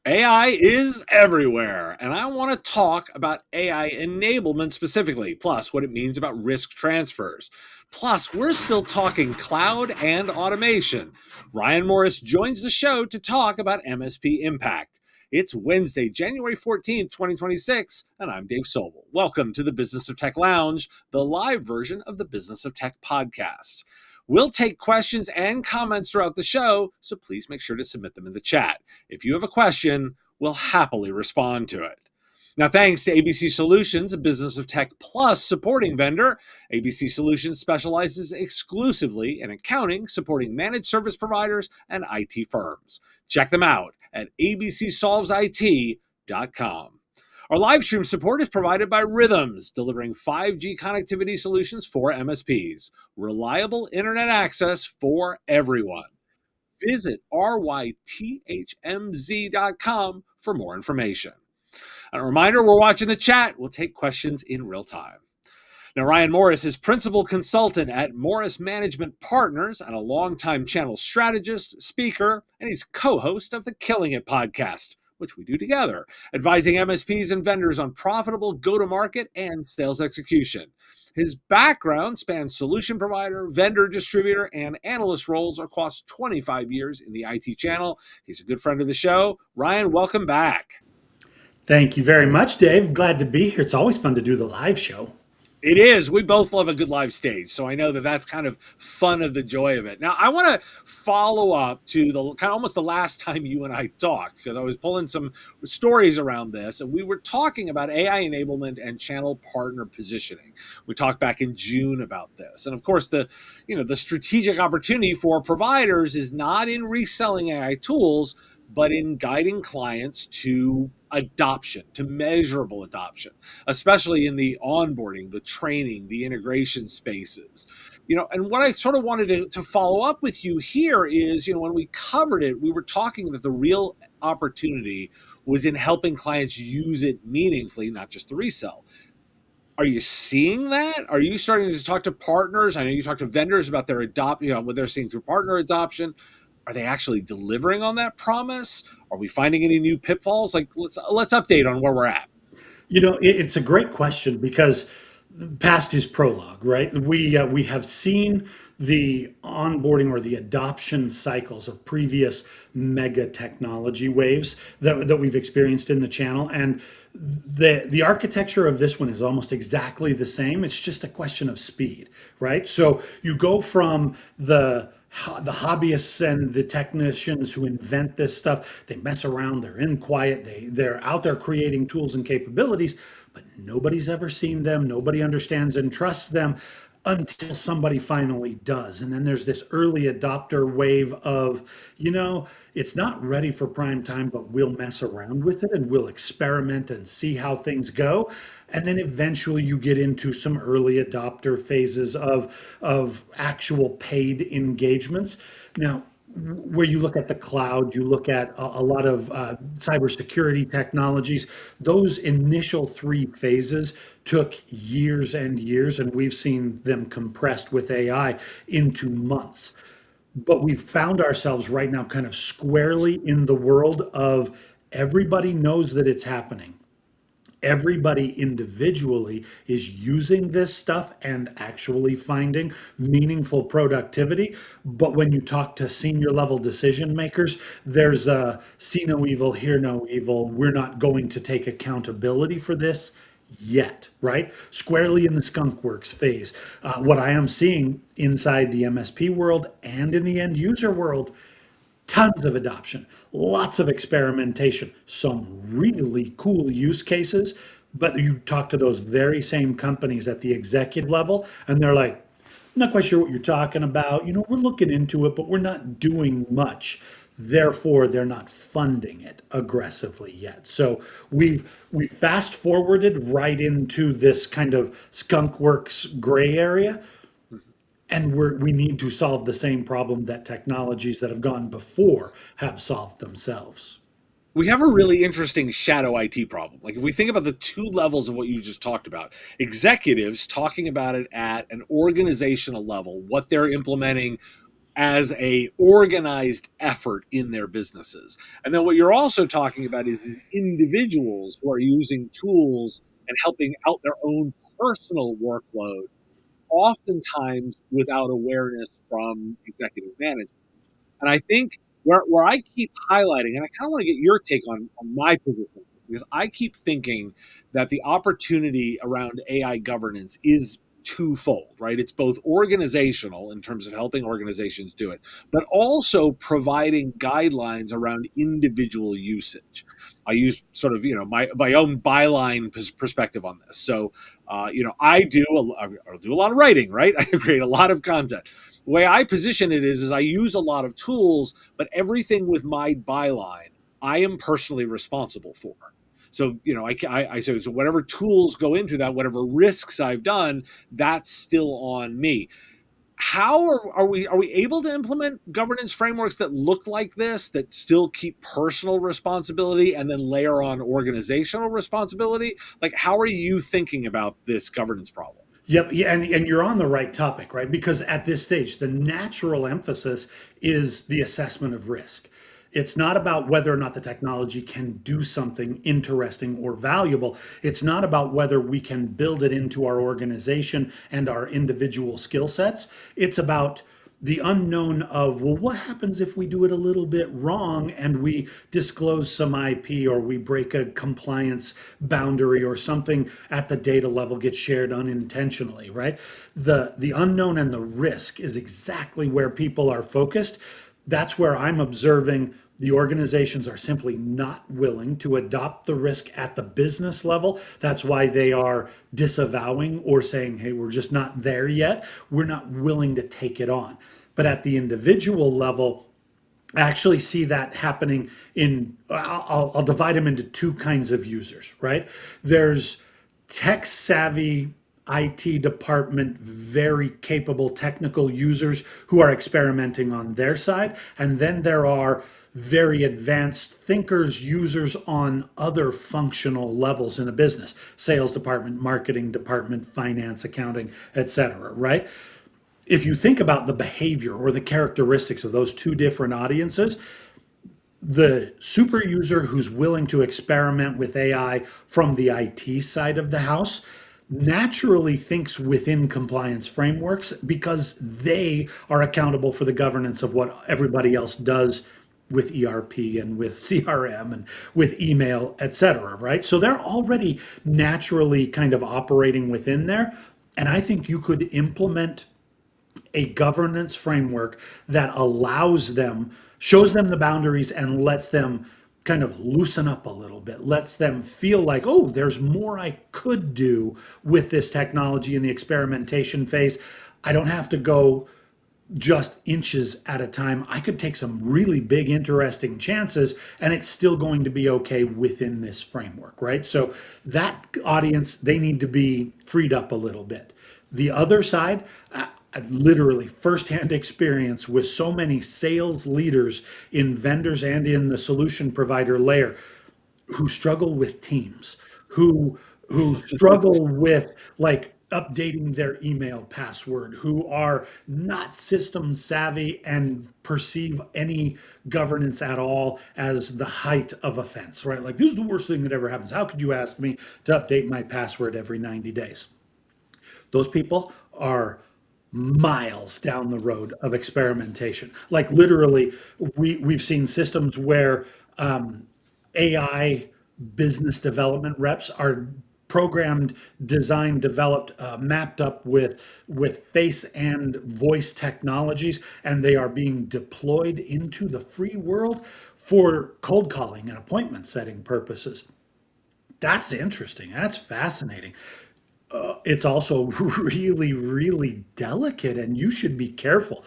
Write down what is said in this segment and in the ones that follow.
AI is everywhere, and I want to talk about AI enablement specifically, plus what it means about risk transfers. Plus, we're still talking cloud and automation. Ryan Morris joins the show to talk about MSP impact. It's Wednesday, January 14th, 2026, and I'm Dave Sobel. Welcome to the Business of Tech Lounge, the live version of the Business of Tech podcast. We'll take questions and comments throughout the show, so please make sure to submit them in the chat. If you have a question, we'll happily respond to it. Now, thanks to ABC Solutions, a Business of Tech Plus supporting vendor. ABC Solutions specializes exclusively in accounting, supporting managed service providers and IT firms. Check them out at abcsolvesit.com. Our live stream support is provided by Rhythms, delivering 5G connectivity solutions for MSPs. Reliable internet access for everyone. Visit rythmz.com for more information. And a reminder, we're watching the chat. We'll take questions in real time. Now, Ryan Morris is principal consultant at Morris Management Partners and a longtime channel strategist, speaker, and he's co-host of the Killing It podcast, which we do together, advising MSPs and vendors on profitable go-to-market and sales execution. His background spans solution provider, vendor distributor, and analyst roles across 25 years in the IT channel. He's a good friend of the show. Ryan, welcome back. Thank you very much, Dave. Glad to be here. It's always fun to do the live show. It is. We both love a good live stage, so I know that that's kind of fun of the joy of it. Now, I want to follow up to the kind of almost the last time you and I talked, because I was pulling some stories around this, and we were talking about AI enablement and channel partner positioning. We talked back in June about this, and of course, the strategic opportunity for providers is not in reselling AI tools, but in guiding clients to adoption, to measurable adoption, especially in the onboarding, the training, the integration spaces. And what I sort of wanted to follow up with you here is, when we covered it, we were talking that the real opportunity was in helping clients use it meaningfully, not just the resell. Are you seeing that? Are you starting to talk to partners? I know you talk to vendors about their what they're seeing through partner adoption. Are they actually delivering on that promise? Are we finding any new pitfalls? Let's update on where we're at. It's a great question because past is prologue, right? We have seen the onboarding or the adoption cycles of previous mega technology waves that we've experienced in the channel, and the architecture of this one is almost exactly the same. It's just a question of speed, right? So you go from the hobbyists and the technicians who invent this stuff. They mess around, they're in quiet, they're out there creating tools and capabilities, but nobody's ever seen them, nobody understands and trusts them until somebody finally does. And then there's this early adopter wave of, it's not ready for prime time, but we'll mess around with it and we'll experiment and see how things go. And then eventually you get into some early adopter phases of actual paid engagements. Now, where you look at the cloud, you look at a lot of cybersecurity technologies, those initial three phases took years and years, and we've seen them compressed with AI into months. But we've found ourselves right now kind of squarely in the world of everybody knows that it's happening. Everybody individually is using this stuff and actually finding meaningful productivity. But when you talk to senior level decision makers, there's a see no evil, hear no evil. We're not going to take accountability for this yet, right? Squarely in the skunk works phase. What I am seeing inside the MSP world and in the end user world, tons of adoption, lots of experimentation, some really cool use cases. But you talk to those very same companies at the executive level, and they're like, I'm not quite sure what you're talking about. We're looking into it, but we're not doing much. Therefore, they're not funding it aggressively yet. So we fast forwarded right into this kind of skunk works gray area. And we need to solve the same problem that technologies that have gone before have solved themselves. We have a really interesting shadow IT problem. Like if we think about the two levels of what you just talked about, executives talking about it at an organizational level, what they're implementing as a organized effort in their businesses. And then what you're also talking about is individuals who are using tools and helping out their own personal workload, oftentimes without awareness from executive management. And I think where I keep highlighting, and I kind of want to get your take on my position, because I keep thinking that the opportunity around AI governance is twofold, right? It's both organizational in terms of helping organizations do it, but also providing guidelines around individual usage. I use sort of my own byline perspective on this. So I do a lot of writing, right? I create a lot of content. The way I position it is I use a lot of tools, but everything with my byline, I am personally responsible for. So, I say, so whatever tools go into that, whatever risks I've done, that's still on me. How are we able to implement governance frameworks that look like this, that still keep personal responsibility and then layer on organizational responsibility? Like, how are you thinking about this governance problem? Yep, yeah, and you're on the right topic, right? Because at this stage, the natural emphasis is the assessment of risk. It's not about whether or not the technology can do something interesting or valuable. It's not about whether we can build it into our organization and our individual skill sets. It's about the unknown of, well, what happens if we do it a little bit wrong and we disclose some IP, or we break a compliance boundary, or something at the data level gets shared unintentionally, right? The unknown and the risk is exactly where people are focused. That's where I'm observing the organizations are simply not willing to adopt the risk at the business level. That's why they are disavowing or saying, hey, we're just not there yet. We're not willing to take it on. But at the individual level, I actually see that happening in, I'll divide them into two kinds of users, right? There's tech savvy IT department, very capable technical users who are experimenting on their side. And then there are very advanced thinkers, users on other functional levels in a business: sales department, marketing department, finance, accounting, etc. Right? If you think about the behavior or the characteristics of those two different audiences, the super user who's willing to experiment with AI from the IT side of the house naturally thinks within compliance frameworks, because they are accountable for the governance of what everybody else does with ERP and with CRM and with email, et cetera, right? So they're already naturally kind of operating within there. And I think you could implement a governance framework that allows them, shows them the boundaries, and lets them kind of loosen up a little bit, lets them feel like, oh, there's more I could do with this technology in the experimentation phase. I don't have to go just inches at a time. I could take some really big, interesting chances, and it's still going to be okay within this framework, right? So that audience, they need to be freed up a little bit. The other side, literally firsthand experience with so many sales leaders in vendors and in the solution provider layer who struggle with teams, who struggle with like updating their email password, who are not system savvy and perceive any governance at all as the height of offense, right? Like, this is the worst thing that ever happens. How could you ask me to update my password every 90 days? Those people are miles down the road of experimentation. Like, literally, we've seen systems where AI business development reps are programmed, designed, developed, mapped up with face and voice technologies, and they are being deployed into the free world for cold calling and appointment setting purposes. That's interesting. That's fascinating. It's also really, really delicate, and you should be careful.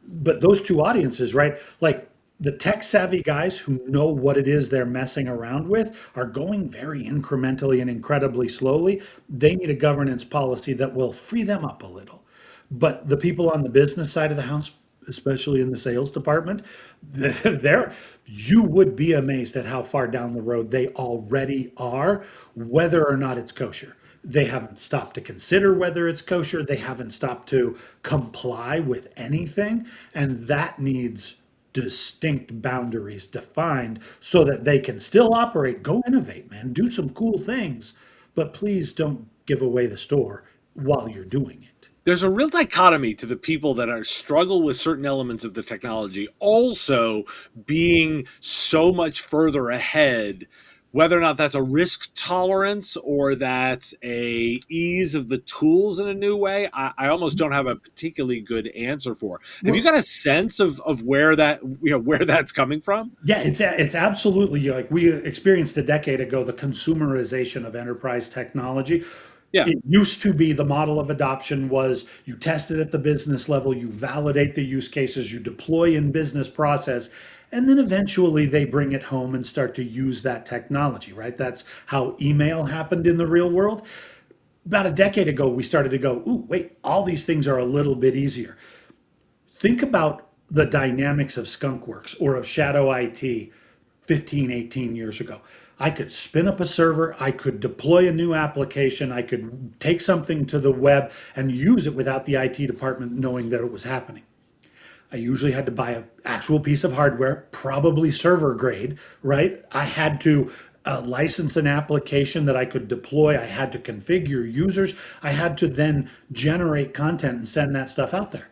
But those two audiences, right? Like, the tech savvy guys who know what it is they're messing around with are going very incrementally and incredibly slowly. They need a governance policy that will free them up a little. But the people on the business side of the house, especially in the sales department, there, you would be amazed at how far down the road they already are, whether or not it's kosher. They haven't stopped to consider whether it's kosher. They haven't stopped to comply with anything. And that needs distinct boundaries defined so that they can still operate. Go innovate, man. Do some cool things, but please don't give away the store while you're doing it. There's a real dichotomy to the people that are struggle with certain elements of the technology also being so much further ahead, whether or not that's a risk tolerance or that's a ease of the tools in a new way. I almost don't have a particularly good answer for. Have you Well, got a sense of where that, where that's coming from? yeah, it's absolutely like we experienced a decade ago, the consumerization of enterprise technology. Yeah. It used to be the model of adoption was you test it at the business level, you validate the use cases, you deploy in business process, and then eventually they bring it home and start to use that technology, right? That's how email happened in the real world. About a decade ago, we started to go, ooh, wait, all these things are a little bit easier. Think about the dynamics of Skunkworks or of Shadow IT 15, 18 years ago. I could spin up a server, I could deploy a new application, I could take something to the web and use it without the IT department knowing that it was happening. I usually had to buy an actual piece of hardware, probably server grade, right? I had to license an application that I could deploy. I had to configure users. I had to then generate content and send that stuff out there.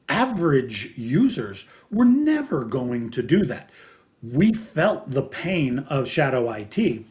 Average users were never going to do that. We felt the pain of shadow IT,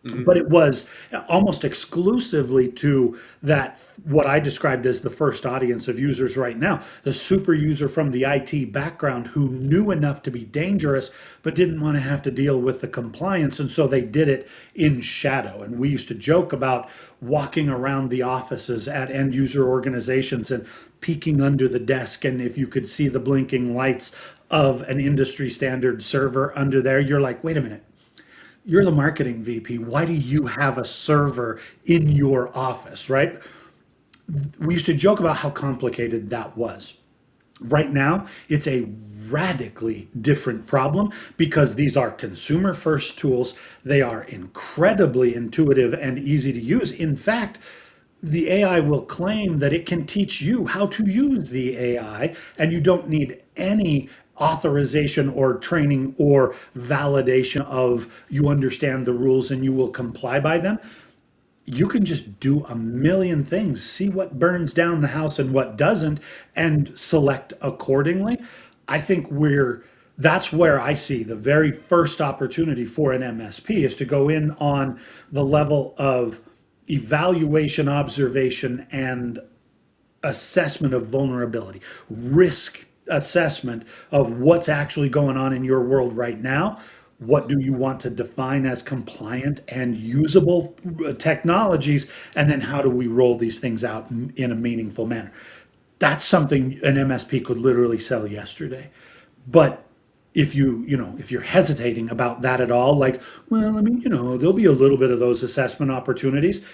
Mm-hmm. but it was almost exclusively to that what I described as the first audience of users right now, the super user from the IT background who knew enough to be dangerous but didn't want to have to deal with the compliance, and so they did it in shadow. And we used to joke about walking around the offices at end user organizations and peeking under the desk, and if you could see the blinking lights of an industry standard server under there, you're like, wait a minute, you're the marketing VP. Why do you have a server in your office, right? We used to joke about how complicated that was. Right now, it's a radically different problem because these are consumer first tools. They are incredibly intuitive and easy to use. In fact, the AI will claim that it can teach you how to use the AI, and you don't need any authorization or training or validation of you understand the rules and you will comply by them. You can just do a million things, see what burns down the house and what doesn't, and select accordingly. I think that's where I see the very first opportunity for an MSP is to go in on the level of evaluation, observation, and assessment of vulnerability, risk assessment of what's actually going on in your world right now. What do you want to define as compliant and usable technologies? And then how do we roll these things out in a meaningful manner? That's something an MSP could literally sell yesterday. But if you're hesitating about that at all, like, well, I mean, there'll be a little bit of those assessment opportunities.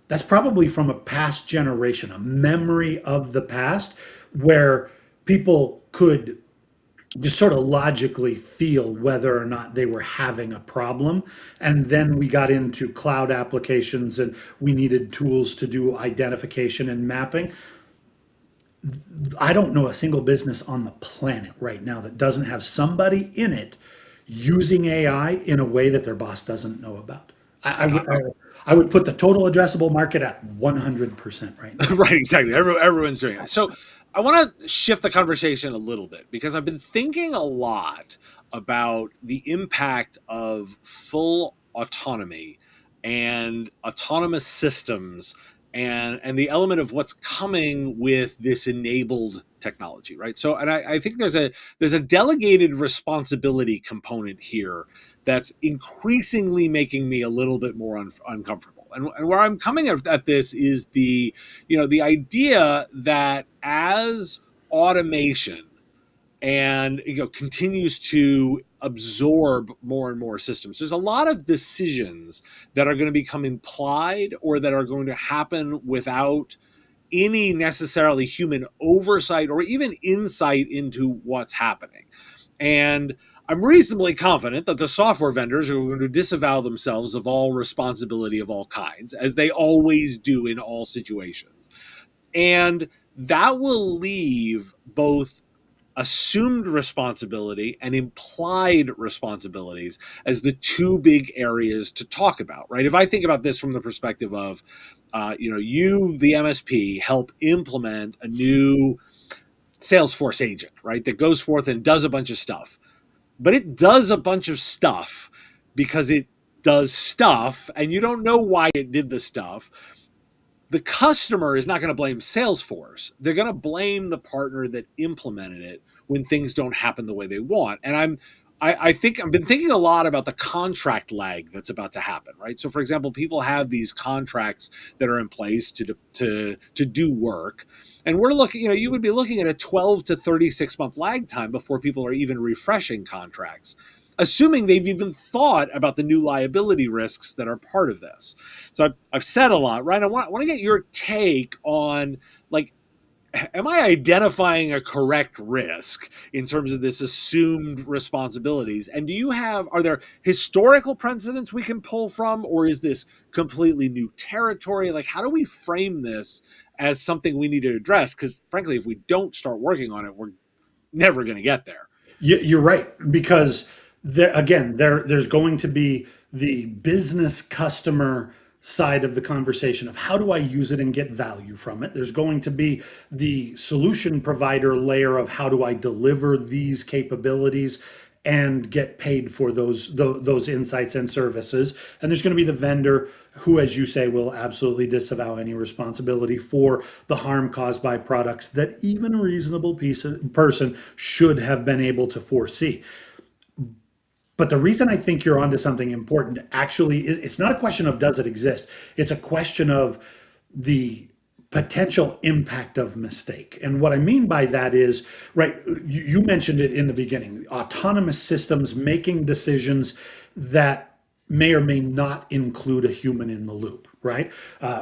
That's probably from a past generation, a memory of the past where people could just sort of logically feel whether or not they were having a problem. And then we got into cloud applications and we needed tools to do identification and mapping. I don't know a single business on the planet right now that doesn't have somebody in it using AI in a way that their boss doesn't know about. I would put the total addressable market at 100% right now. Right, exactly. Everyone's doing it. So I want to shift the conversation a little bit because I've been thinking a lot about the impact of full autonomy and autonomous systems and the element of what's coming with this enabled technology, right? So, and I think there's a delegated responsibility component here that's increasingly making me a little bit more uncomfortable. And where I'm coming at this is the idea that as automation and continues to absorb more and more systems, there's a lot of decisions that are going to become implied or that are going to happen without any necessarily human oversight or even insight into what's happening. And I'm reasonably confident that the software vendors are going to disavow themselves of all responsibility of all kinds, as they always do in all situations. And that will leave both assumed responsibility and implied responsibilities as the two big areas to talk about, right? If I think about this from the perspective of, you, the MSP, help implement a new Salesforce agent, right, that goes forth and does a bunch of stuff. But it does a bunch of stuff because it does stuff, and you don't know why it did the stuff. The customer is not going to blame Salesforce. They're going to blame the partner that implemented it when things don't happen the way they want. And I think I've been thinking a lot about the contract lag that's about to happen, right? So, for example, people have these contracts that are in place to do work, and we're looking. You would be looking at a 12 to 36 month lag time before people are even refreshing contracts, assuming they've even thought about the new liability risks that are part of this. So I've said a lot, right? I want to get your take on, like, am I identifying a correct risk in terms of this assumed responsibilities? And are there historical precedents we can pull from, or is this completely new territory? Like, how do we frame this as something we need to address? Because frankly, if we don't start working on it, we're never going to get there. You're right, because there's going to be the business customer side of the conversation of how do I use it and get value from it. There's going to be the solution provider layer of how do I deliver these capabilities and get paid for those insights and services. And there's going to be the vendor who, as you say, will absolutely disavow any responsibility for the harm caused by products that even a reasonable person should have been able to foresee. But the reason I think you're onto something important actually is it's not a question of does it exist. It's a question of the potential impact of mistake. And what I mean by that is, right, you mentioned it in the beginning, autonomous systems making decisions that may or may not include a human in the loop, right?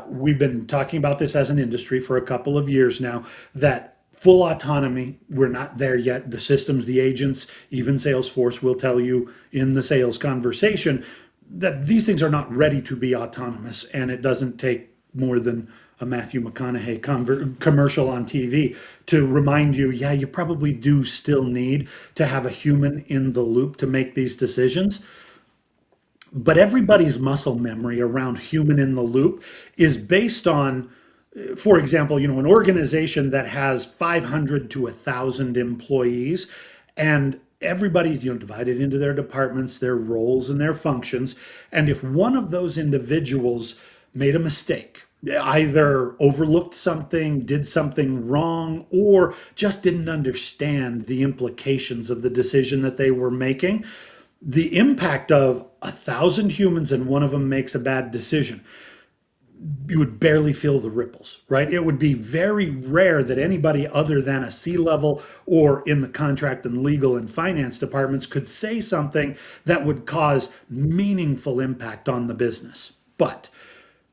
We've been talking about this as an industry for a couple of years now, that full autonomy, we're not there yet. The systems, the agents, even Salesforce will tell you in the sales conversation that these things are not ready to be autonomous, and it doesn't take more than a Matthew McConaughey commercial on TV to remind you, yeah, you probably do still need to have a human in the loop to make these decisions. But everybody's muscle memory around human in the loop is based on, for example, an organization that has 500 to 1,000 employees, and everybody, divided into their departments, their roles, and their functions. And if one of those individuals made a mistake, either overlooked something, did something wrong, or just didn't understand the implications of the decision that they were making, the impact of 1,000 humans and one of them makes a bad decision, you would barely feel the ripples, right? It would be very rare that anybody other than a C-level or in the contract and legal and finance departments could say something that would cause meaningful impact on the business. But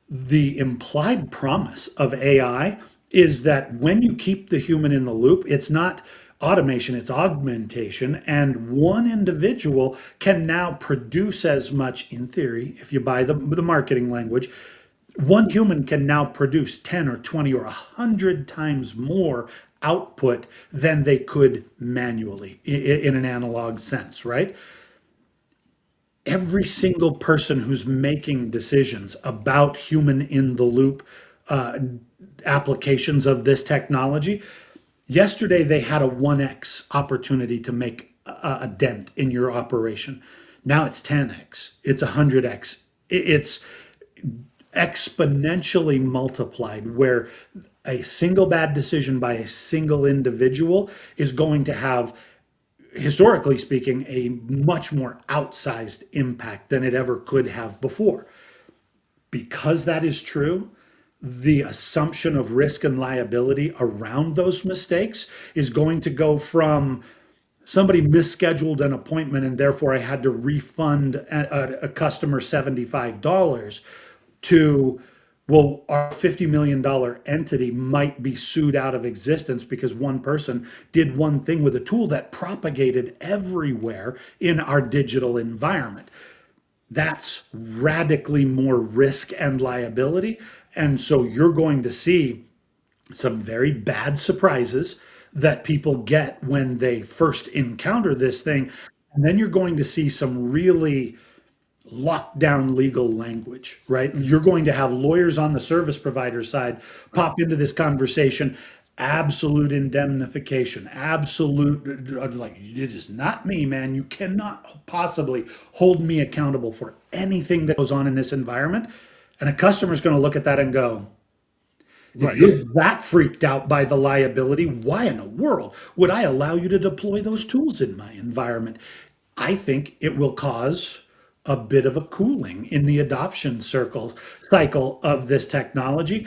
the implied promise of AI is that when you keep the human in the loop, it's not automation, it's augmentation. And one individual can now produce as much, in theory, if you buy the marketing language, one human can now produce 10 or 20 or 100 times more output than they could manually in an analog sense, right? Every single person who's making decisions about human in the loop applications of this technology, yesterday they had a 1x opportunity to make a dent in your operation. Now it's 10x, it's 100x. It's exponentially multiplied, where a single bad decision by a single individual is going to have, historically speaking, a much more outsized impact than it ever could have before. Because that is true, the assumption of risk and liability around those mistakes is going to go from somebody misscheduled an appointment and therefore I had to refund a customer $75 to, Well, our $50 million entity might be sued out of existence because one person did one thing with a tool that propagated everywhere in our digital environment. That's radically more risk and liability. And so you're going to see some very bad surprises that people get when they first encounter this thing. And then you're going to see some really locked down legal language, right? You're going to have lawyers on the service provider side pop into this conversation. Absolute indemnification, absolute, like, it is not me, man. You cannot possibly hold me accountable for anything that goes on in this environment. And a customer's going to look at that and go, if Right. you're that freaked out by the liability, why in the world would I allow you to deploy those tools in my environment? I think it will cause a bit of a cooling in the adoption cycle of this technology.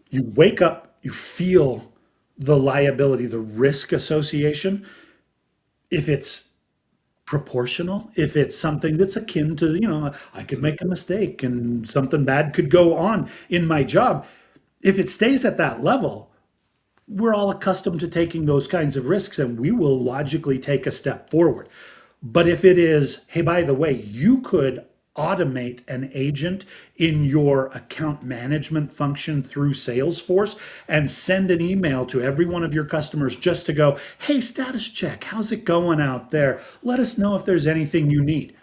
You wake up, you feel the liability, the risk association. If it's proportional, if it's something that's akin to, I could make a mistake and something bad could go on in my job. If it stays at that level, we're all accustomed to taking those kinds of risks and we will logically take a step forward. But if it is, hey, by the way, you could automate an agent in your account management function through Salesforce and send an email to every one of your customers just to go, hey, status check, how's it going out there? Let us know if there's anything you need.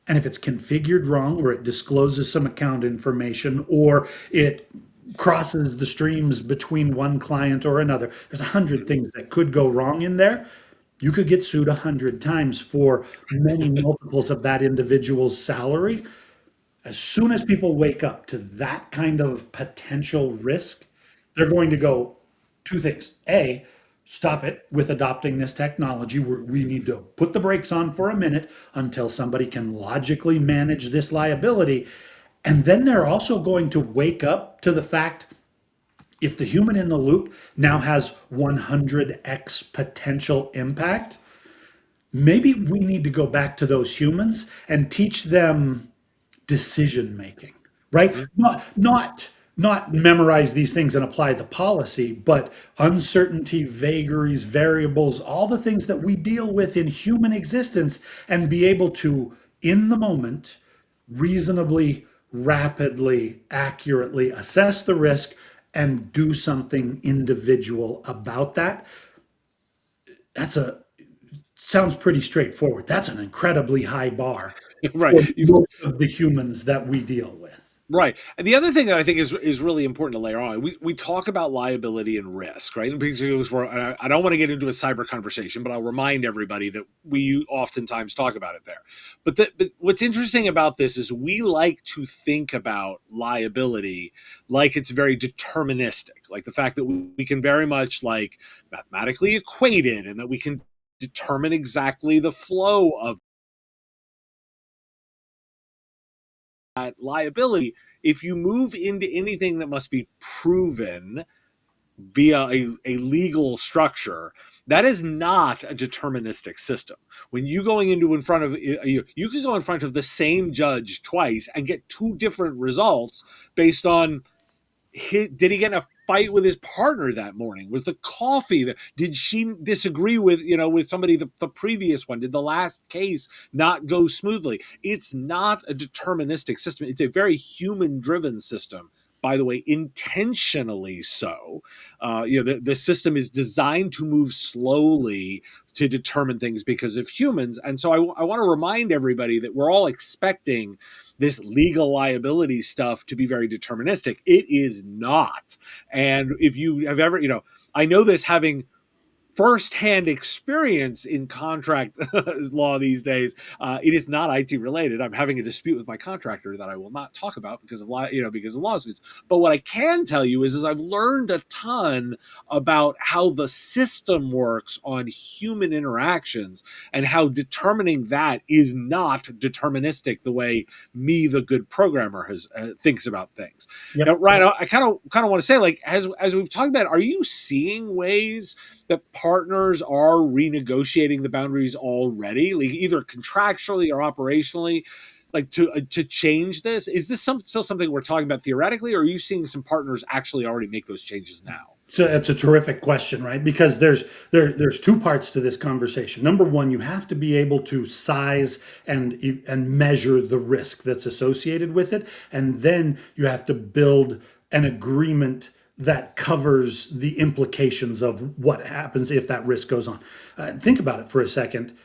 And if it's configured wrong, or it discloses some account information, or it crosses the streams between one client or another, there's 100 things that could go wrong in there. You could get sued 100 times for many multiples of that individual's salary. As soon as people wake up to that kind of potential risk, they're going to go two things. A, stop it with adopting this technology. We need to put the brakes on for a minute until somebody can logically manage this liability. And then they're also going to wake up to the fact, if the human in the loop now has 100x potential impact, maybe we need to go back to those humans and teach them decision making, right? Mhm. Not memorize these things and apply the policy, but uncertainty, vagaries, variables, all the things that we deal with in human existence, and be able to, in the moment, reasonably, rapidly, accurately assess the risk and do something individual about that. That's a Sounds pretty straightforward. That's an incredibly high bar Right. for most of the humans that we deal with. Right. And the other thing that I think is really important to layer on, we talk about liability and risk, right? And because I don't want to get into a cyber conversation, but I'll remind everybody that we oftentimes talk about it there. But what's interesting about this is we like to think about liability like it's very deterministic, like the fact that we can very much like mathematically equate it and that we can determine exactly the flow of that liability. If you move into anything that must be proven via a legal structure, that is not a deterministic system. When you going into in front of you could go in front of the same judge twice and get two different results based on did he get in a fight with his partner that morning? Was the coffee that did she disagree with with somebody the previous one? Did the last case not go smoothly? It's not a deterministic system. It's a very human driven system. By the way, intentionally so. The system is designed to move slowly to determine things because of humans. And so I want to remind everybody that we're all expecting this legal liability stuff to be very deterministic. It is not. And if you have ever, I know this having firsthand experience in contract law these days. It is not IT related. I'm having a dispute with my contractor that I will not talk about because of because of lawsuits. But what I can tell you is I've learned a ton about how the system works on human interactions and how determining that is not deterministic the way me, the good programmer, has thinks about things. Now, Yep. Ryan, I kind of want to say, like, as we've talked about, are you seeing ways that partners are renegotiating the boundaries already, like either contractually or operationally? like to change this? Is this still something we're talking about theoretically, or are you seeing some partners actually already make those changes now? So it's a terrific question, right? Because there's two parts to this conversation. Number one, you have to be able to size and measure the risk that's associated with it, and then you have to build an agreement that covers the implications of what happens if that risk goes on. Think about it for a second,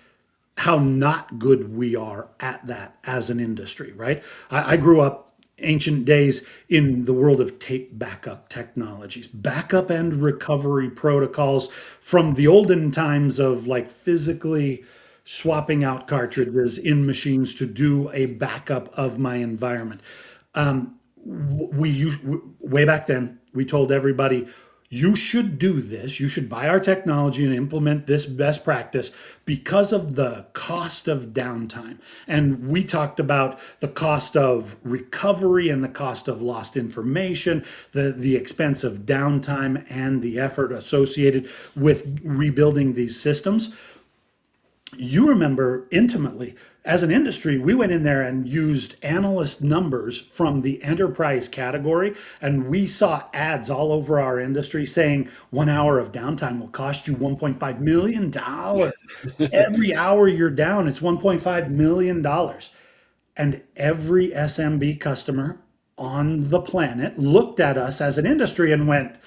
how not good we are at that as an industry, right? I grew up ancient days in the world of tape backup technologies, backup and recovery protocols from the olden times of like physically swapping out cartridges in machines to do a backup of my environment. We used, way back then, we told everybody, you should do this. You should buy our technology and implement this best practice because of the cost of downtime. And we talked about the cost of recovery and the cost of lost information, the expense of downtime and the effort associated with rebuilding these systems. You remember intimately, as an industry, we went in there and used analyst numbers from the enterprise category, and we saw ads all over our industry saying 1 hour of downtime will cost you $1.5 million. Every hour you're down, it's $1.5 million. And every SMB customer on the planet looked at us as an industry and went,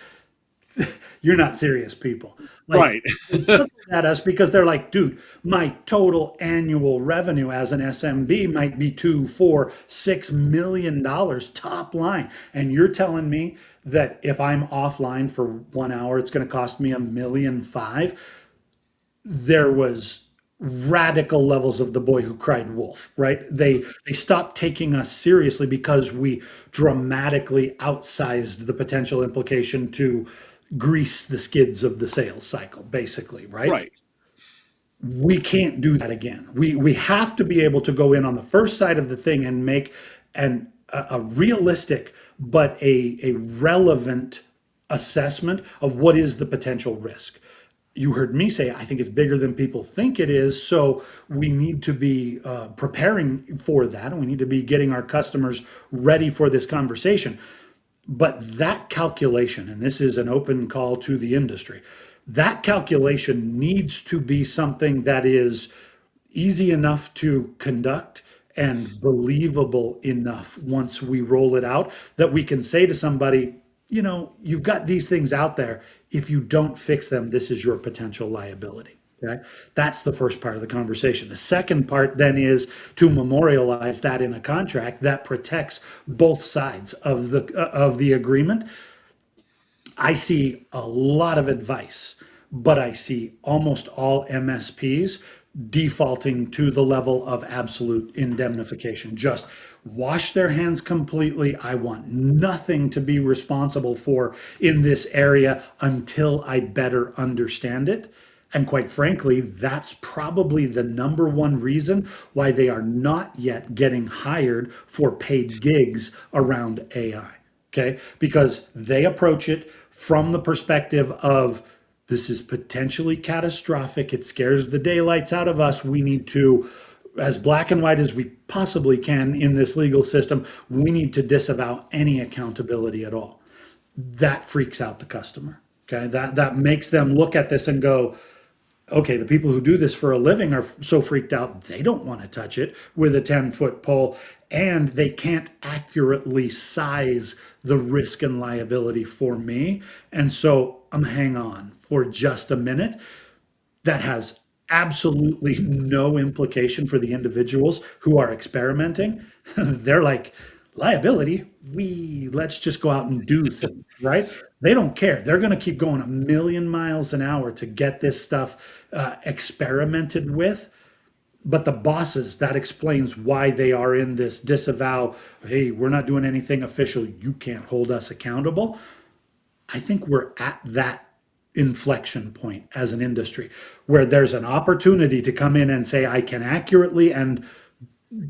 you're not serious people. Like, Right. they took it at us because they're like, dude, my total annual revenue as an SMB might be 2, 4, 6 million dollars top line. And you're telling me that if I'm offline for 1 hour, it's going to cost me $1.5 million. There was radical levels of the boy who cried wolf, right? They stopped taking us seriously because we dramatically outsized the potential implication to grease the skids of the sales cycle, basically, right? Right. We can't do that again. We have to be able to go in on the first side of the thing and make a realistic but a relevant assessment of what is the potential risk. You heard me say, I think it's bigger than people think it is. So we need to be preparing for that. And we need to be getting our customers ready for this conversation. But that calculation, and this is an open call to the industry, that calculation needs to be something that is easy enough to conduct and believable enough once we roll it out that we can say to somebody, you've got these things out there. If you don't fix them, this is your potential liability. Okay. That's the first part of the conversation. The second part then is to memorialize that in a contract that protects both sides of the agreement. I see a lot of advice, but I see almost all MSPs defaulting to the level of absolute indemnification. Just wash their hands completely. I want nothing to be responsible for in this area until I better understand it. And quite frankly, that's probably the number one reason why they are not yet getting hired for paid gigs around AI. Okay. Because they approach it from the perspective of this is potentially catastrophic. It scares the daylights out of us. We need to, as black and white as we possibly can in this legal system, we need to disavow any accountability at all. That freaks out the customer. Okay. That makes them look at this and go, okay, the people who do this for a living are so freaked out, they don't want to touch it with a 10-foot pole, and they can't accurately size the risk and liability for me. And so I'm hang on for just a minute. That has absolutely no implication for the individuals who are experimenting. They're like, liability, let's just go out and do things, right? They don't care. They're going to keep going 1,000,000 miles an hour to get this stuff experimented with. But the bosses, that explains why they are in this disavow. Hey, we're not doing anything official. You can't hold us accountable. I think we're at that inflection point as an industry where there's an opportunity to come in and say, I can accurately and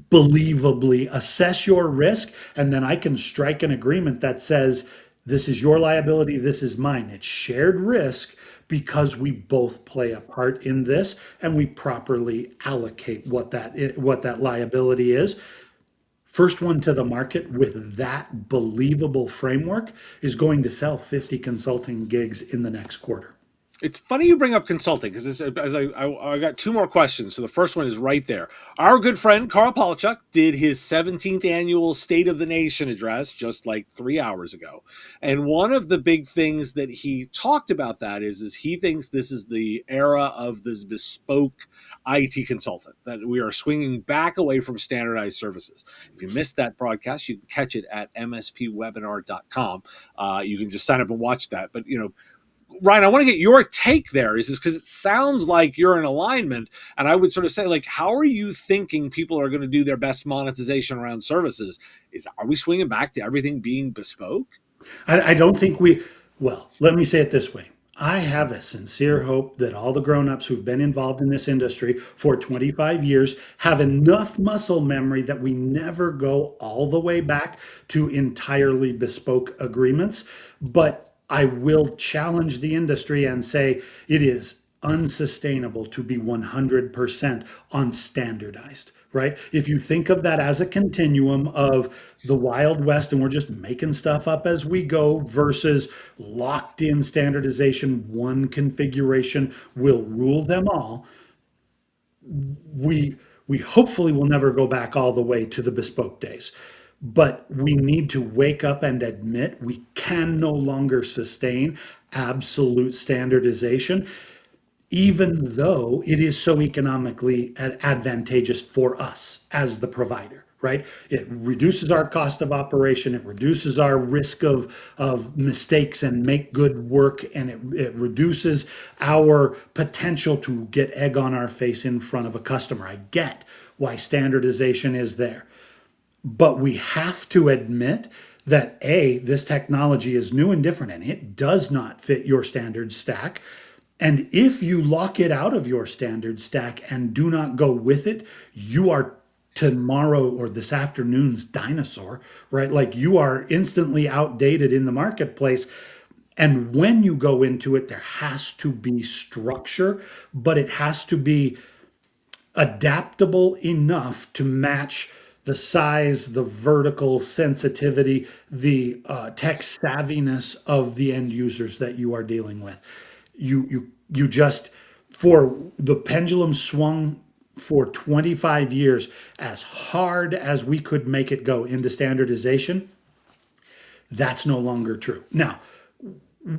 believably assess your risk, and then I can strike an agreement that says, this is your liability, this is mine. It's shared risk because we both play a part in this and we properly allocate what that liability is. first one to the market with that believable framework is going to sell 50 consulting gigs in the next quarter. It's funny you bring up consulting because as I got two more questions. So the first one is right there. Our good friend Carl Palachuk did his 17th annual State of the Nation address just like 3 hours ago, and one of the big things that he talked about that is he thinks this is the era of this bespoke IT consultant, that we are swinging back away from standardized services. If you missed that broadcast, you can catch it at mspwebinar.com. You can just sign up and watch that. But Ryan, I want to get your take there. Is because it sounds like you're in alignment, and I would sort of say, like, how are you thinking people are going to do their best monetization around services? Are we swinging back to everything being bespoke? I don't think well, let me say it this way. I have a sincere hope that all the grown-ups who've been involved in this industry for 25 years have enough muscle memory that we never go all the way back to entirely bespoke agreements. But I will challenge the industry and say it is unsustainable to be 100% on standardized, right? If you think of that as a continuum of the Wild West and we're just making stuff up as we go versus locked in standardization, one configuration will rule them all, we we hopefully will never go back all the way to the bespoke days. But we need to wake up and admit we can no longer sustain absolute standardization, even though it is so economically advantageous for us as the provider, right? It reduces our cost of operation, it reduces our risk of mistakes and make good work, and it reduces our potential to get egg on our face in front of a customer. I get why standardization is there. But we have to admit that this technology is new and different and it does not fit your standard stack. And if you lock it out of your standard stack and do not go with it, you are tomorrow or this afternoon's dinosaur, right? Like you are instantly outdated in the marketplace. And when you go into it, there has to be structure, but it has to be adaptable enough to match the size, the vertical sensitivity, the tech savviness of the end users that you are dealing with. You just, for the pendulum swung for 25 years as hard as we could make it go into standardization. That's no longer true. Now,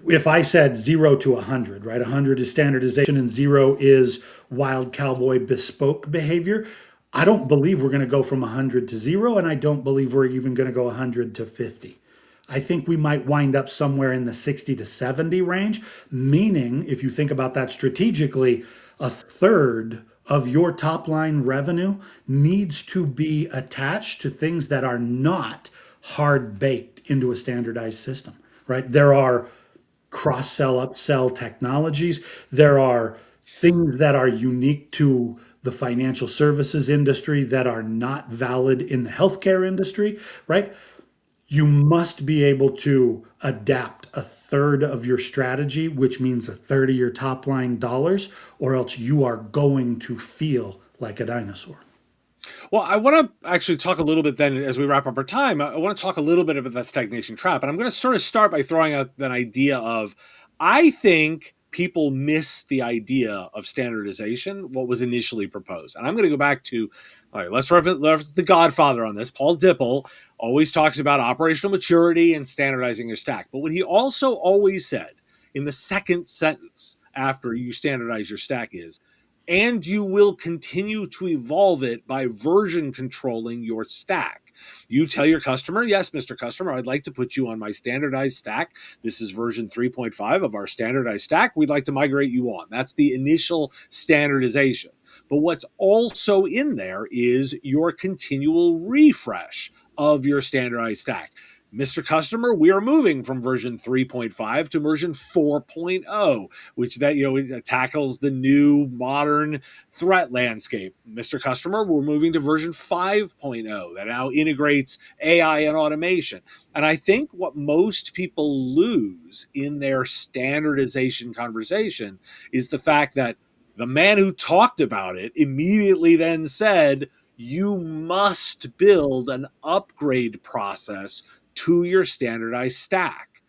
if I said 0 to 100, right? 100 is standardization and 0 is wild cowboy bespoke behavior. I don't believe we're going to go from 100 to 0, and I don't believe we're even going to go 100 to 50. I think we might wind up somewhere in the 60 to 70 range, meaning if you think about that strategically, a third of your top line revenue needs to be attached to things that are not hard baked into a standardized system, right? There are cross sell, upsell technologies. There are things that are unique to the financial services industry that are not valid in the healthcare industry, right? You must be able to adapt a third of your strategy, which means a third of your top line dollars, or else you are going to feel like a dinosaur. Well, I want to actually talk a little bit then as we wrap up our time. I want to talk a little bit about that stagnation trap. And I'm going to sort of start by throwing out that idea of I think people miss the idea of standardization, what was initially proposed. And I'm going to go back to, all right, let's reference the Godfather on this. Paul Dipple always talks about operational maturity and standardizing your stack. But what he also always said in the second sentence after you standardize your stack is, and you will continue to evolve it by version controlling your stack. You tell your customer, yes, Mr. Customer, I'd like to put you on my standardized stack. This is version 3.5 of our standardized stack. We'd like to migrate you on. That's the initial standardization. But what's also in there is your continual refresh of your standardized stack. Mr. Customer, we are moving from version 3.5 to version 4.0, which that tackles the new modern threat landscape. Mr. Customer, we're moving to version 5.0 that now integrates AI and automation. And I think what most people lose in their standardization conversation is the fact that the man who talked about it immediately then said, you must build an upgrade process to your standardized stack.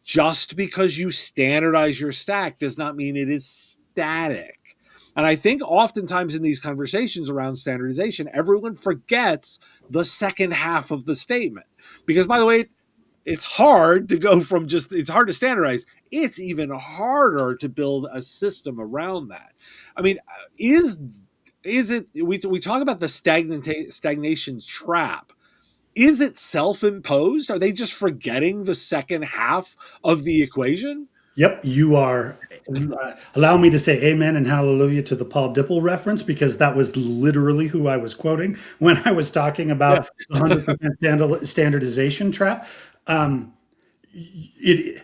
Just because you standardize your stack does not mean it is static. And I think oftentimes in these conversations around standardization, everyone forgets the second half of the statement. Because, by the way, it's hard to go from just, it's hard to standardize. It's even harder to build a system around that. I mean, is it, we talk about the stagnation trap. Is it self-imposed? Are they just forgetting the second half of the equation? Yep, you are. Allow me to say amen and hallelujah to the Paul Dipple reference because that was literally who I was quoting when I was talking Yeah. about the 100% standardization trap. Um, it,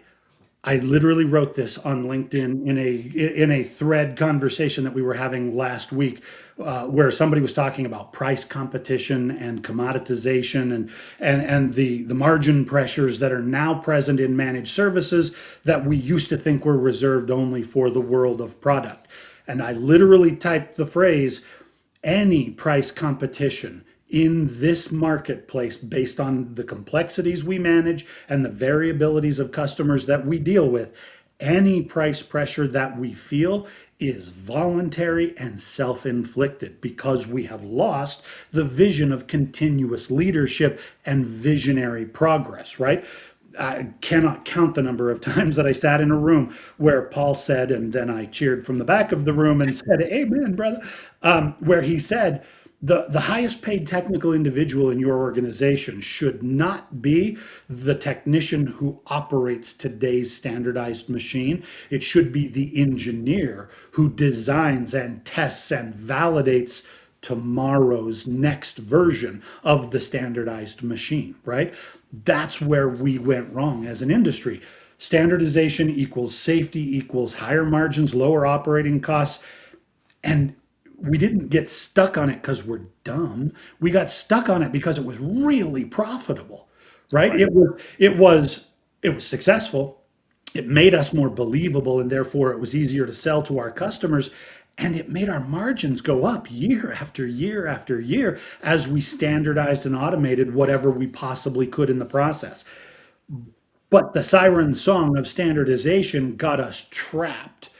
I literally wrote this on LinkedIn in a thread conversation that we were having last week, where somebody was talking about price competition and commoditization and the margin pressures that are now present in managed services that we used to think were reserved only for the world of product. And I literally typed the phrase, any price competition in this marketplace based on the complexities we manage and the variabilities of customers that we deal with, any price pressure that we feel is voluntary and self-inflicted because we have lost the vision of continuous leadership and visionary progress, right? I cannot count the number of times that I sat in a room where Paul said, and then I cheered from the back of the room and said, "Amen, brother," where he said, the highest paid technical individual in your organization should not be the technician who operates today's standardized machine. It should be the engineer who designs and tests and validates tomorrow's next version of the standardized machine, right? That's where we went wrong as an industry. Standardization equals safety equals higher margins, lower operating costs. And we didn't get stuck on it because we're dumb. We got stuck on it because it was really profitable, right? Right. It was successful. It made us more believable, and therefore it was easier to sell to our customers. And it made our margins go up year after year after year as we standardized and automated whatever we possibly could in the process. But the siren song of standardization got us trapped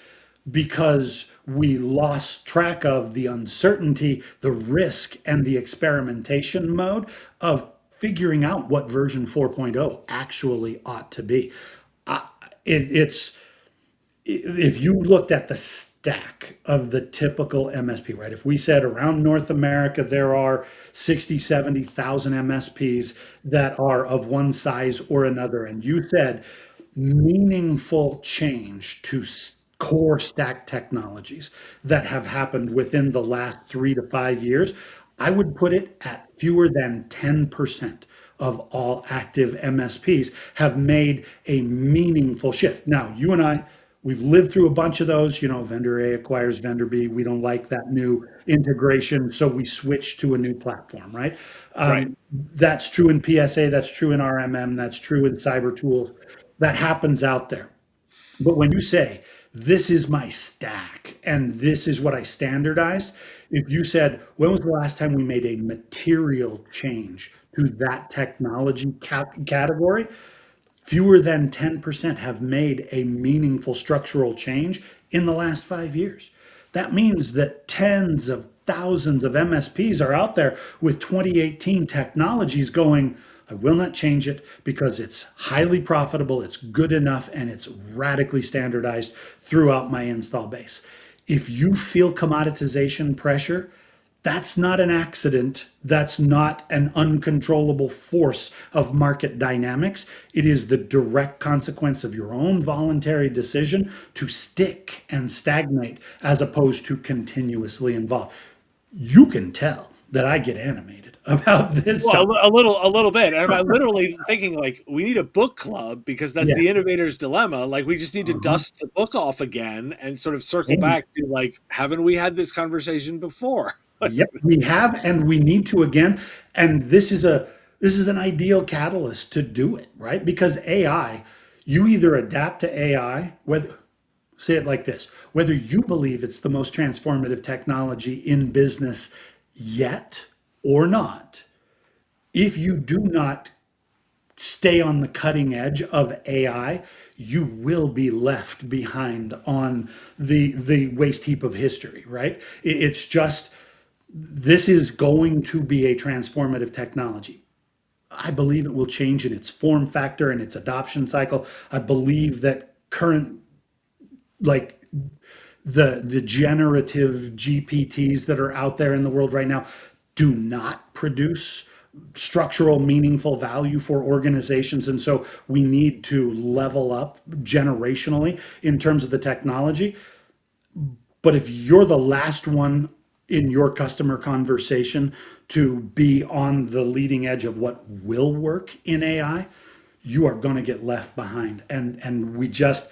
because we lost track of the uncertainty, the risk, and the experimentation mode of figuring out what version 4.0 actually ought to be. Uh, it's if you looked at the stack of the typical MSP, right? If we said around North America, there are 60, 70,000 MSPs that are of one size or another, and you said meaningful change to core stack technologies that have happened within the last 3 to 5 years, I would put it at fewer than 10% of all active MSPs have made a meaningful shift. Now, you and I, we've lived through a bunch of those. Vendor A acquires vendor B. We don't like that new integration, so we switch to a new platform, right? Right. That's true in PSA, that's true in RMM, that's true in cyber tools. That happens out there. But when you say, this is my stack and this is what I standardized, if you said, when was the last time we made a material change to that technology category? Fewer than 10% have made a meaningful structural change in the last 5 years. That means that tens of thousands of MSPs are out there with 2018 technologies going, I will not change it because it's highly profitable, it's good enough, and it's radically standardized throughout my install base. If you feel commoditization pressure, that's not an accident. That's not an uncontrollable force of market dynamics. It is the direct consequence of your own voluntary decision to stick and stagnate as opposed to continuously evolve. You can tell that I get animated about this Well, topic. a little bit. And I'm literally thinking like we need a book club because that's Yeah. the innovator's dilemma. Like we just need to Uh-huh. dust the book off again and sort of circle back to like, haven't we had this conversation before? Yep, we have, and we need to again. And this is an ideal catalyst to do it, right? Because AI, you either adapt to AI, whether say it like this, whether you believe it's the most transformative technology in business yet, or not, if you do not stay on the cutting edge of AI, you will be left behind on the waste heap of history, right? It's just, this is going to be a transformative technology. I believe it will change in its form factor and its adoption cycle. I believe that current, like, the generative GPTs that are out there in the world right now do not produce structural meaningful value for organizations, and so we need to level up generationally in terms of the technology. But if you're the last one in your customer conversation to be on the leading edge of what will work in AI, you are going to get left behind. And we just,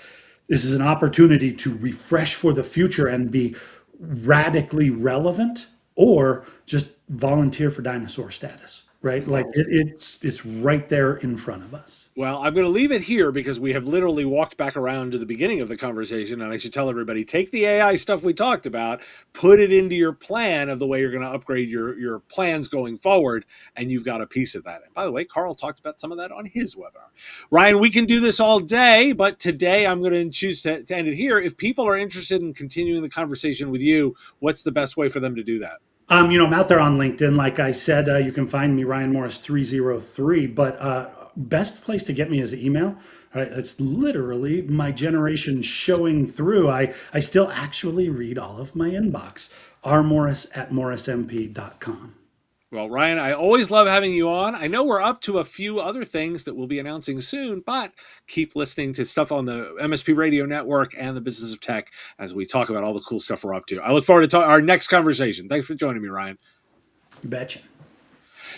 this is an opportunity to refresh for the future and be radically relevant, or just volunteer for dinosaur status, right? Like it's right there in front of us. Well, I'm going to leave it here because we have literally walked back around to the beginning of the conversation, and I should tell everybody, take the AI stuff we talked about, put it into your plan of the way you're going to upgrade your plans going forward, and you've got a piece of that. And by the way, Carl talked about some of that on his webinar. Ryan, we can do this all day, but today I'm going to choose to end it here. If people are interested in continuing the conversation with you, what's the best way for them to do that? I'm out there on LinkedIn. Like I said, you can find me, Ryan Morris 303. But best place to get me is email. All right, it's literally my generation showing through. I still actually read all of my inbox. rmorris@morrismp.com. Well, Ryan, I always love having you on. I know we're up to a few other things that we'll be announcing soon, but keep listening to stuff on the MSP Radio Network and the Business of Tech as we talk about all the cool stuff we're up to. I look forward to our next conversation. Thanks for joining me, Ryan. You betcha.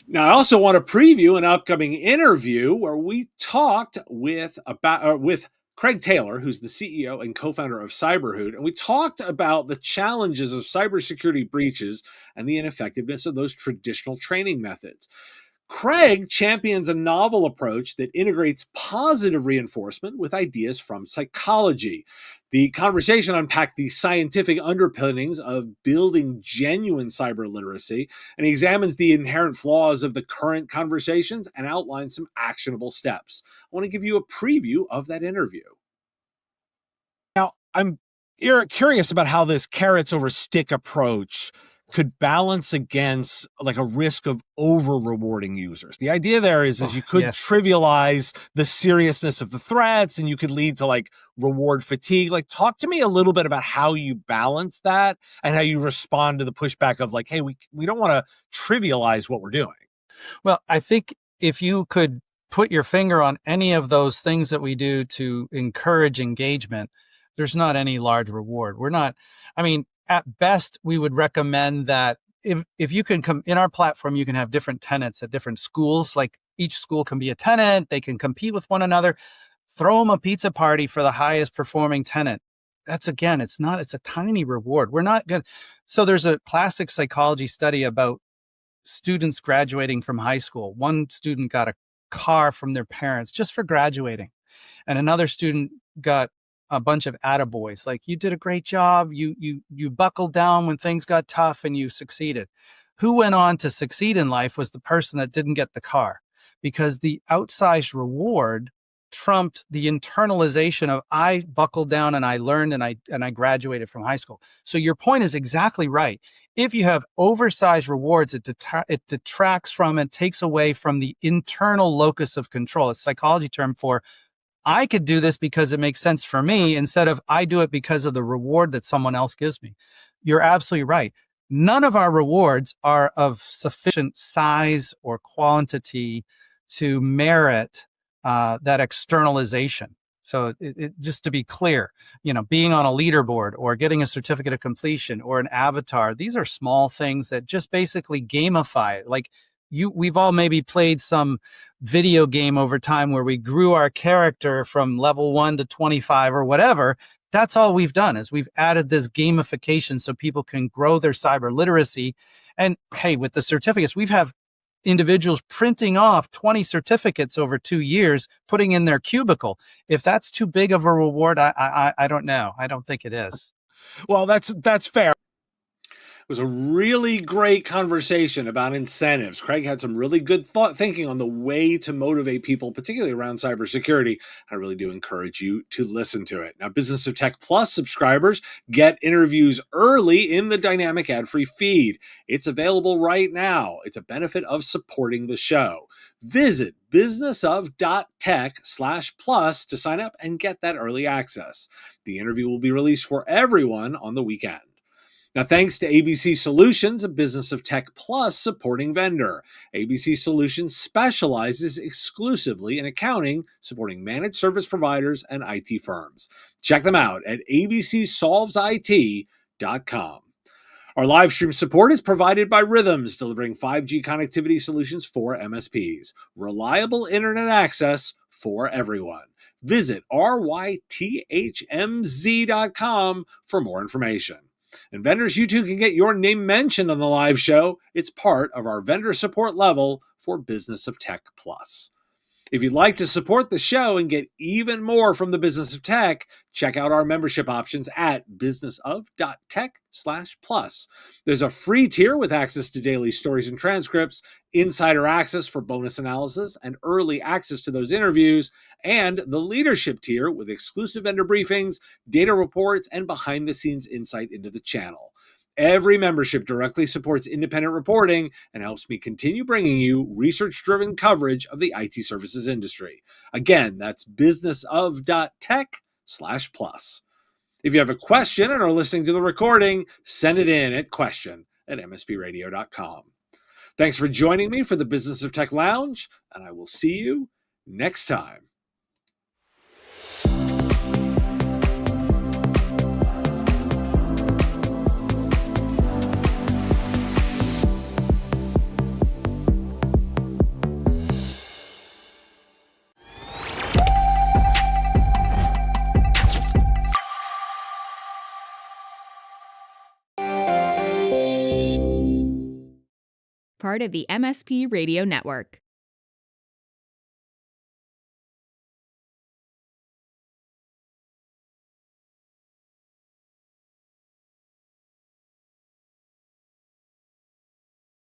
Now, I also want to preview an upcoming interview where we talked with Craig Taylor, who's the CEO and co-founder of Cyberhood, and we talked about the challenges of cybersecurity breaches and the ineffectiveness of those traditional training methods. Craig champions a novel approach that integrates positive reinforcement with ideas from psychology. The conversation unpacked the scientific underpinnings of building genuine cyber literacy, and he examines the inherent flaws of the current conversations and outlines some actionable steps. I want to give you a preview of that interview. Now, I'm curious about how this carrots over stick approach could balance against like a risk of over rewarding users. The idea there is you could trivialize the seriousness of the threats, and you could lead to like reward fatigue. Like, talk to me a little bit about how you balance that and how you respond to the pushback of like, hey, we don't want to trivialize what we're doing. Well, I think if you could put your finger on any of those things that we do to encourage engagement, there's not any large reward. We're not, I mean, at best, we would recommend that if you can come in our platform, you can have different tenants at different schools. Like each school can be a tenant. They can compete with one another. Throw them a pizza party for the highest performing tenant. That's, again, it's a tiny reward. We're not good. So there's a classic psychology study about students graduating from high school. One student got a car from their parents just for graduating. And another student got a bunch of attaboys, like, you did a great job, you buckled down when things got tough and you succeeded. Who went on to succeed in life was the person that didn't get the car, because the outsized reward trumped the internalization of I buckled down and I learned and I graduated from high school. So your point is exactly right. If you have oversized rewards, it detracts from and takes away from the internal locus of control. It's a psychology term for I could do this because it makes sense for me, instead of I do it because of the reward that someone else gives me. You're absolutely right. None of our rewards are of sufficient size or quantity to merit that externalization. So just to be clear, being on a leaderboard or getting a certificate of completion or an avatar, these are small things that just basically gamify it. Like, we've all maybe played some video game over time where we grew our character from level 1 to 25 or whatever. That's all we've done, is we've added this gamification so people can grow their cyber literacy. And hey, with the certificates, we've have individuals printing off 20 certificates over 2 years, putting in their cubicle. If that's too big of a reward, I don't know. I don't think it is. Well, that's fair. It was a really great conversation about incentives. Craig had some really good thought thinking on the way to motivate people, particularly around cybersecurity. I really do encourage you to listen to it. Now, Business of Tech Plus subscribers get interviews early in the dynamic ad-free feed. It's available right now. It's a benefit of supporting the show. Visit businessof.tech/plus to sign up and get that early access. The interview will be released for everyone on the weekend. Now, thanks to ABC Solutions, a Business of Tech Plus supporting vendor. ABC Solutions specializes exclusively in accounting, supporting managed service providers and IT firms. Check them out at abcsolvesit.com. Our live stream support is provided by Rhythms, delivering 5G connectivity solutions for MSPs. Reliable internet access for everyone. Visit rythmz.com for more information. And vendors, you too can get your name mentioned on the live show. It's part of our vendor support level for Business of Tech Plus. If you'd like to support the show and get even more from the Business of Tech, check out our membership options at businessof.tech/plus. There's a free tier with access to daily stories and transcripts, insider access for bonus analysis and early access to those interviews, and the leadership tier with exclusive vendor briefings, data reports, and behind-the-scenes insight into the channel. Every membership directly supports independent reporting and helps me continue bringing you research-driven coverage of the IT services industry. Again, that's businessof.tech/plus. If you have a question and are listening to the recording, send it in at question@mspradio.com. Thanks for joining me for the Business of Tech Lounge, and I will see you next time. Part of the MSP Radio Network.